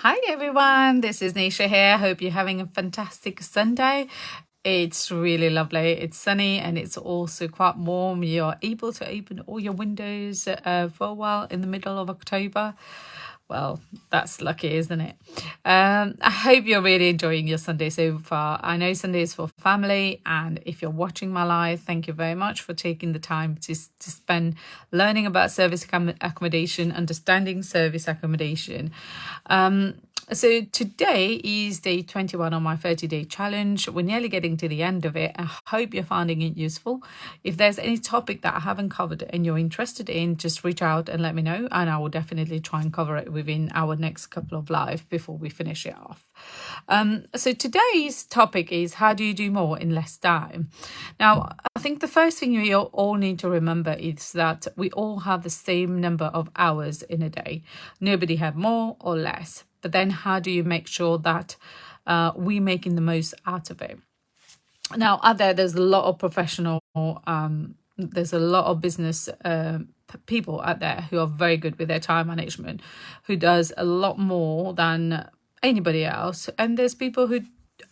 Hi everyone, this is Nisha here. Hope you're having a fantastic Sunday. It's really lovely. It's sunny and it's also quite warm. You're able to open all your windows for a while in the middle of October. Well, that's lucky, isn't it? I hope you're really enjoying your Sunday so far. I know Sunday is for family, and if you're watching my live, thank you very much for taking the time to spend learning about service accommodation, understanding service accommodation. So today is day 21 on my 30-day challenge. We're nearly getting to the end of it. I hope you're finding it useful. If there's any topic that I haven't covered and you're interested in, just reach out and let me know, and I will definitely try and cover it within our next couple of live before we finish it off. So today's topic is, how do you do more in less time? Now, I think the first thing you all need to remember is that we all have the same number of hours in a day. Nobody have more or less. But then how do you make sure that we're making the most out of it? Now, out there's a lot of professional, there's a lot of business people out there who are very good with their time management, who does a lot more than anybody else. And there's people who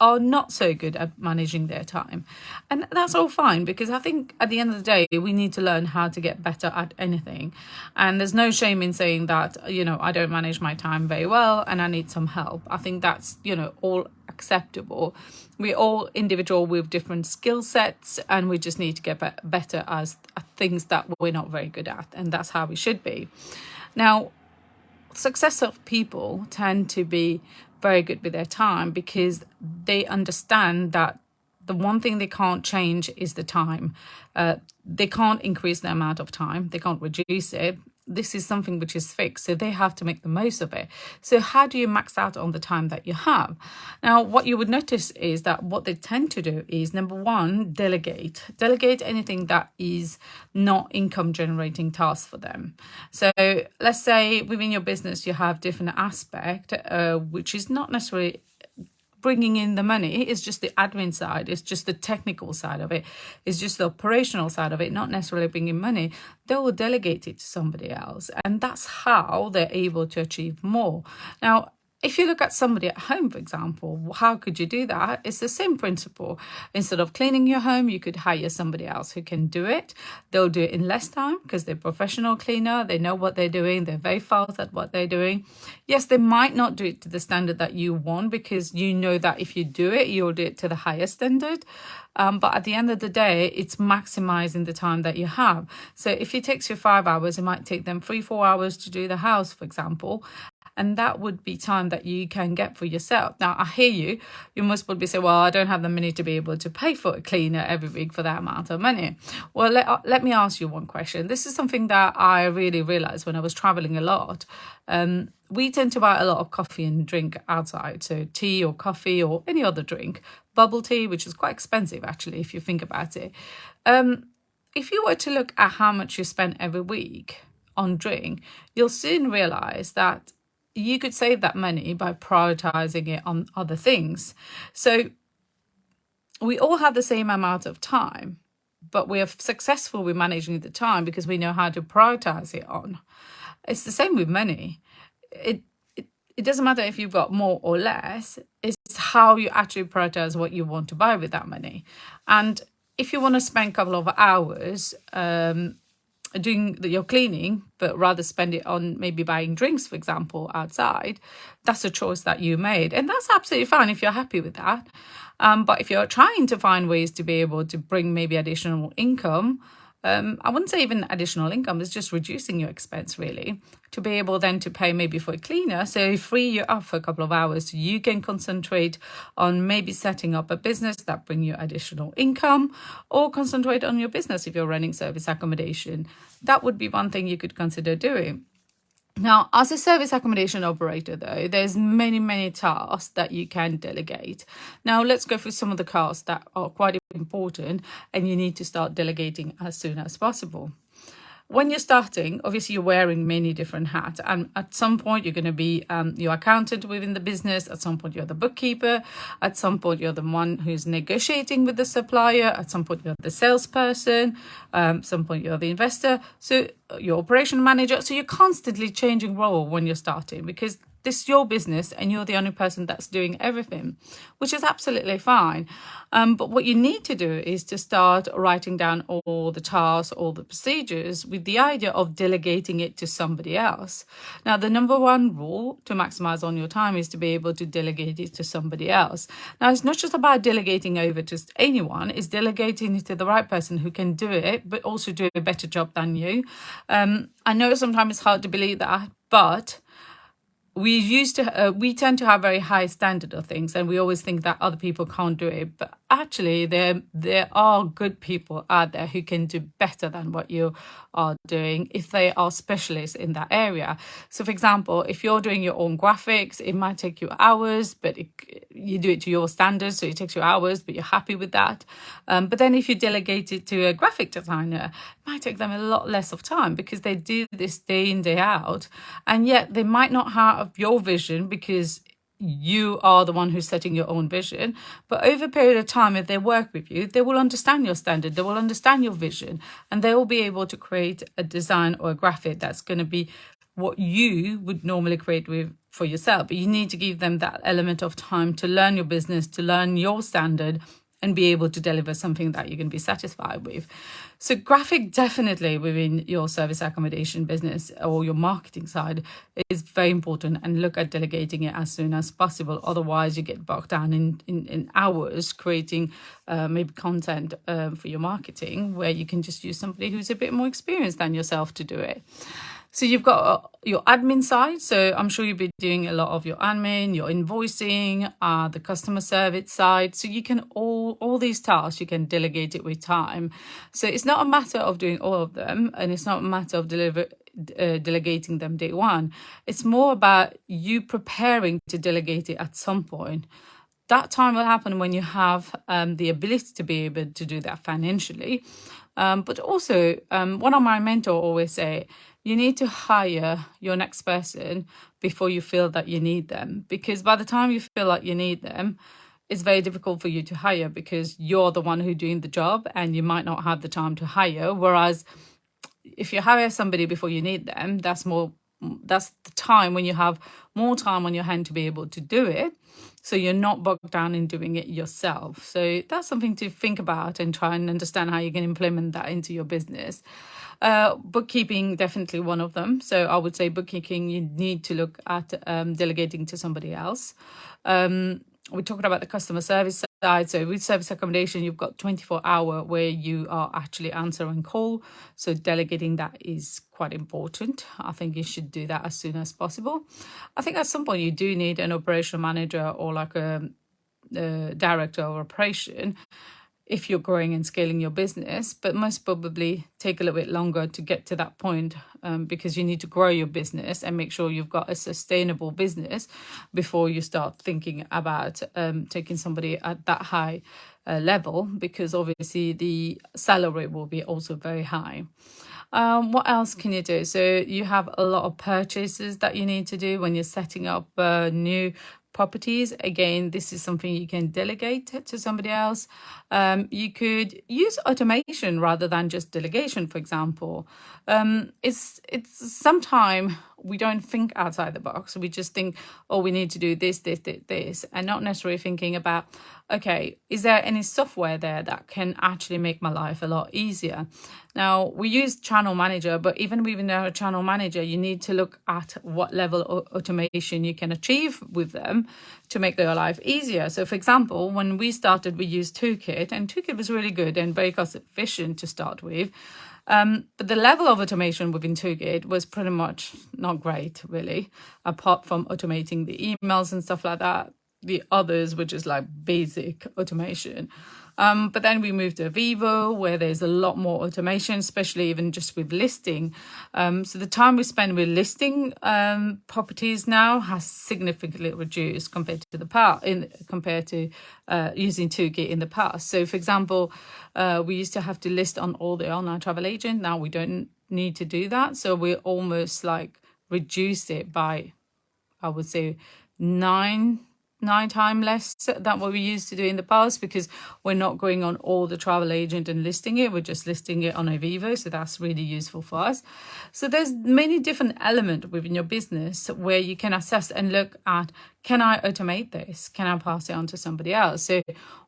are not so good at managing their time, and that's all fine, because I think at the end of the day we need to learn how to get better at anything. And there's no shame in saying that, I don't manage my time very well and I need some help. I think that's all acceptable. We're all individual with different skill sets, and we just need to get better at things that we're not very good at, and that's how we should be. Now, successful people tend to be very good with their time because they understand that the one thing they can't change is the time. They can't increase the amount of time. They can't reduce it. This is something which is fixed, so they have to make the most of it. So how do you max out on the time that you have? Now, what you would notice is that what they tend to do is, number one, delegate. Delegate anything that is not income generating tasks for them. So let's say within your business you have different aspect, which is not necessarily bringing in the money. It's just the admin side, it's just the technical side of it, it's just the operational side of it, not necessarily bringing money. They will delegate it to somebody else, and that's how they're able to achieve more. Now, if you look at somebody at home, for example, how could you do that? It's the same principle. Instead of cleaning your home, you could hire somebody else who can do it. They'll do it in less time because they're a professional cleaner. They know what they're doing. They're very fast at what they're doing. Yes, they might not do it to the standard that you want, because you know that if you do it, you'll do it to the highest standard. But at the end of the day, it's maximizing the time that you have. So if it takes you 5 hours, it might take them 3-4 hours to do the house, for example. And that would be time that you can get for yourself. Now, I hear you. You must probably say, well, I don't have the money to be able to pay for a cleaner every week for that amount of money. Well, let me ask you one question. This is something that I really realized when I was traveling a lot. We tend to buy a lot of coffee and drink outside. So tea or coffee or any other drink. Bubble tea, which is quite expensive, actually, if you think about it. If you were to look at how much you spend every week on drink, you'll soon realize that you could save that money by prioritizing it on other things. So we all have the same amount of time, but we are successful with managing the time because we know how to prioritize it on. It's the same with money. It doesn't matter if you've got more or less. It's how you actually prioritize what you want to buy with that money. And if you want to spend a couple of hours doing your cleaning, but rather spend it on maybe buying drinks, for example, outside, that's a choice that you made. And that's absolutely fine if you're happy with that. But if you're trying to find ways to be able to bring maybe additional income, I wouldn't say even additional income, it's just reducing your expense, really, to be able then to pay maybe for a cleaner. So free you up for a couple of hours so you can concentrate on maybe setting up a business that bring you additional income, or concentrate on your business if you're running service accommodation. That would be one thing you could consider doing. Now, as a service accommodation operator, though, there's many tasks that you can delegate. Now, let's go through some of the tasks that are quite important and you need to start delegating as soon as possible. When you're starting, obviously you're wearing many different hats, and at some point you're going to be your accountant within the business. At some point you're the bookkeeper. At some point you're the one who's negotiating with the supplier. At some point you're the salesperson. At some point you're the investor. So your operation manager. So you're constantly changing role when you're starting, because this is your business and you're the only person that's doing everything, which is absolutely fine. But what you need to do is to start writing down all the tasks, all the procedures, with the idea of delegating it to somebody else. Now, the number one rule to maximize on your time is to be able to delegate it to somebody else. Now, it's not just about delegating over to anyone, it's delegating it to the right person who can do it, but also do a better job than you. I know sometimes it's hard to believe that, but we tend to have very high standard of things, and we always think that other people can't do it, but actually there are good people out there who can do better than what you are doing if they are specialists in that area. So for example, if you're doing your own graphics, it might take you hours, but you do it to your standards, so it takes you hours, but you're happy with that. But then if you delegate it to a graphic designer, it might take them a lot less of time because they do this day in, day out, and yet they might not have your vision because you are the one who's setting your own vision. But over a period of time, if they work with you, they will understand your standard, they will understand your vision, and they will be able to create a design or a graphic that's going to be what you would normally create with for yourself. But you need to give them that element of time to learn your business, to learn your standard, and be able to deliver something that you can be satisfied with. So graphic definitely within your service accommodation business or your marketing side is very important, and look at delegating it as soon as possible. Otherwise you get bogged down in hours creating maybe content for your marketing, where you can just use somebody who's a bit more experienced than yourself to do it. So you've got your admin side. So I'm sure you'll be doing a lot of your admin, your invoicing, the customer service side. So you can all these tasks, you can delegate it with time. So it's not a matter of doing all of them, and it's not a matter of delegating them day one. It's more about you preparing to delegate it at some point. That time will happen when you have the ability to be able to do that financially. But also, one of my mentors always say, you need to hire your next person before you feel that you need them. Because by the time you feel like you need them, it's very difficult for you to hire because you're the one who's doing the job and you might not have the time to hire. Whereas if you hire somebody before you need them, that's the time when you have more time on your hand to be able to do it. So you're not bogged down in doing it yourself. So that's something to think about and try and understand how you can implement that into your business. Bookkeeping, definitely one of them. So I would say bookkeeping, you need to look at delegating to somebody else. We talked about the customer service side. So with service accommodation, you've got 24-hour where you are actually answering call. So delegating that is quite important. I think you should do that as soon as possible. I think at some point you do need an operational manager or like a director of operation if you're growing and scaling your business, but most probably take a little bit longer to get to that point because you need to grow your business and make sure you've got a sustainable business before you start thinking about taking somebody at that high level, because obviously the salary will be also very high. What else can you do? So you have a lot of purchases that you need to do when you're setting up new properties. Again, this is something you can delegate to somebody else. You could use automation rather than just delegation, for example. It's sometimes we don't think outside the box. We just think, oh, we need to do this, and not necessarily thinking about, okay, is there any software there that can actually make my life a lot easier? Now, we use Channel Manager, but even within our Channel Manager, you need to look at what level of automation you can achieve with them to make your life easier. So, for example, when we started, we used Toolkit, and Toolkit was really good and very cost efficient to start with. But the level of automation within Toolkit was pretty much not great, really, apart from automating the emails and stuff like that. The others were just like basic automation. But then we moved to Vivo, where there's a lot more automation, especially even just with listing. So the time we spend with listing properties now has significantly reduced compared to the past, compared to using Toolkit in the past. So, for example, we used to have to list on all the online travel agent. Now we don't need to do that. So we almost like reduced it by, I would say, 9 nine times less than what we used to do in the past, because we're not going on all the travel agent and listing it. We're just listing it on Avivo. So that's really useful for us. So there's many different elements within your business where you can assess and look at, can I automate this? Can I pass it on to somebody else? So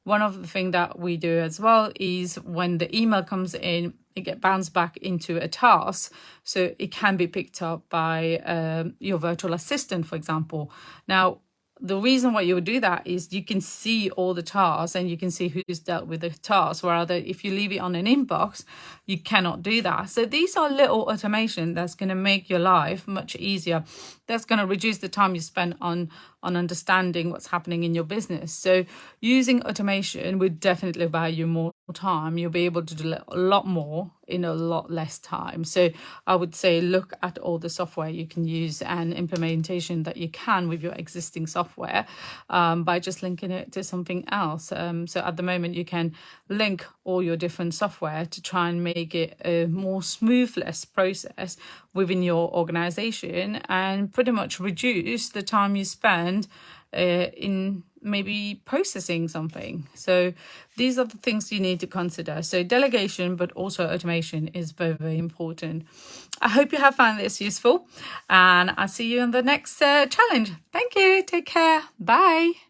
one of the things that we do as well is when the email comes in, it gets bounced back into a task. So it can be picked up by your virtual assistant, for example. Now, the reason why you would do that is you can see all the tasks and you can see who's dealt with the task, whereas if you leave it on an inbox, you cannot do that. So these are little automation that's going to make your life much easier. That's going to reduce the time you spend on understanding what's happening in your business. So using automation would definitely buy you more time. You'll be able to do a lot more in a lot less time. So I would say look at all the software you can use and implementation that you can with your existing software by just linking it to something else. So at the moment you can link all your different software to try and make it a more smoothless process within your organization and pretty much reduce the time you spend in maybe processing something. So these are the things you need to consider. So delegation, but also automation is very, very important. I hope you have found this useful, and I'll see you in the next challenge. Thank you. Take care. Bye.